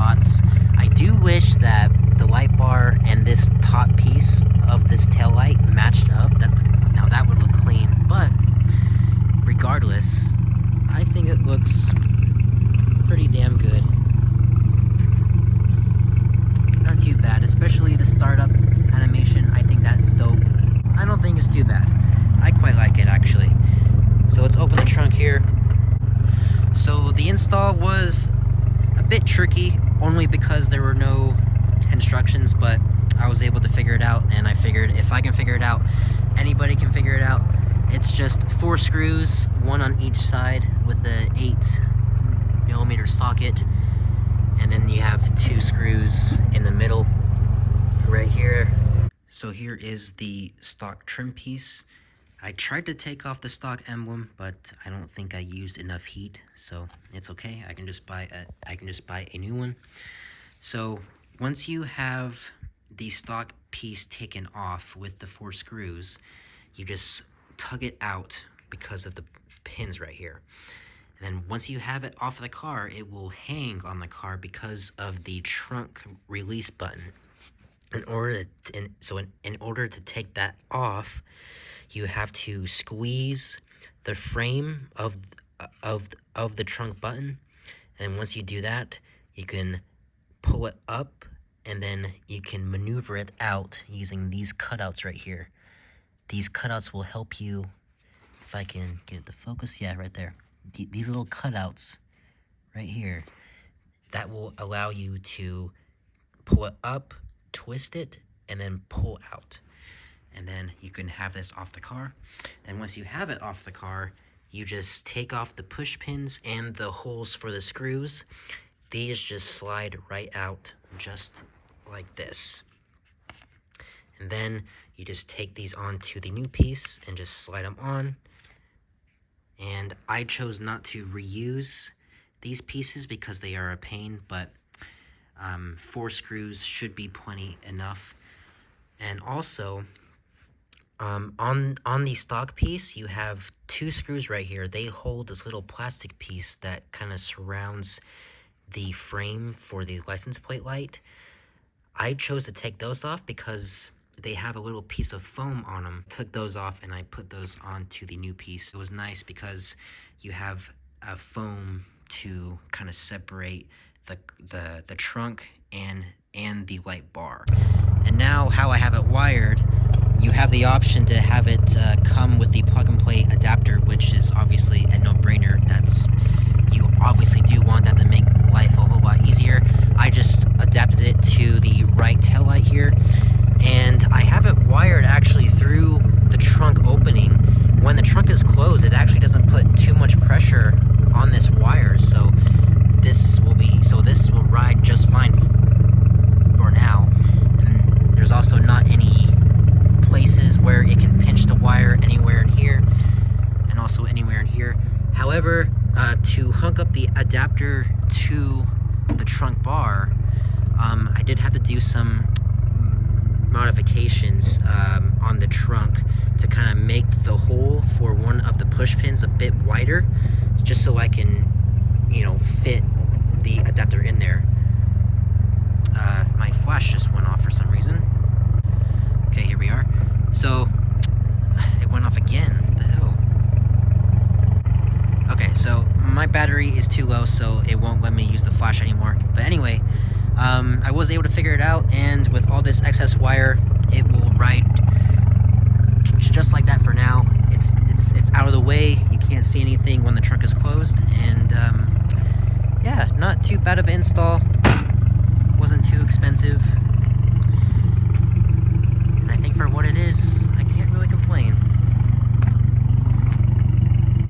thoughts. I do wish that the light bar and this top piece of this tail light matched up. Now that would look clean, but regardless, I think it looks pretty damn good. Not too bad, especially the startup animation. I think that's dope. I don't think it's too bad. I quite like it, actually. So let's open the trunk here. So the install was a bit tricky, only because there were no instructions, but I was able to figure it out, and I figured if I can figure it out, anybody can figure it out. It's just 4 screws, one on each side with an 8mm socket, and then you have 2 screws in the middle right here. So here is the stock trim piece. I tried to take off the stock emblem, but I don't think I used enough heat, so it's okay. I can just buy a new one. So once you have the stock piece taken off with the 4 screws, you just tug it out because of the pins right here. And then once you have it off the car, it will hang on the car because of the trunk release button. In order to take that off, you have to squeeze the frame of the trunk button, and once you do that, you can pull it up, and then you can maneuver it out using these cutouts right here. These cutouts will help you, if I can get it to focus, yeah, right there. These little cutouts right here, that will allow you to pull it up, twist it, and then pull out. And then you can have this off the car. Then once you have it off the car, you just take off the push pins and the holes for the screws. These just slide right out just like this. And then you just take these onto the new piece and just slide them on. And I chose not to reuse these pieces because they are a pain, but 4 screws should be plenty enough. And also, on the stock piece, you have 2 screws right here. They hold this little plastic piece that kind of surrounds the frame for the license plate light. I chose to take those off because they have a little piece of foam on them. I took those off and I put those onto the new piece. It was nice because you have a foam to kind of separate the trunk and the light bar. And now how I have it wired, you have the option to have it come with the plug and play adapter, which is obviously a no-brainer. You obviously do want that to make life a whole lot easier. I just adapted it to the right taillight here, and I have it wired actually through the trunk opening. When the trunk is closed, it actually doesn't put too much pressure on this wire, so this will ride just fine for now. And there's also not any places where it can pinch the wire anywhere in here, and also anywhere in here. However, to hook up the adapter to the trunk bar, I did have to do some modifications on the trunk to kind of make the hole for one of the push pins a bit wider, just so I can, fit the adapter in there. My flash just went off for some reason. Okay, here we are. So it went off again. What the hell? Okay, so my battery is too low, so it won't let me use the flash anymore. But anyway, I was able to figure it out, and with all this excess wire, it will ride just like that for now. It's out of the way. You can't see anything when the trunk is closed, and yeah, not too bad of an install. Wasn't too expensive, and I think for what it is,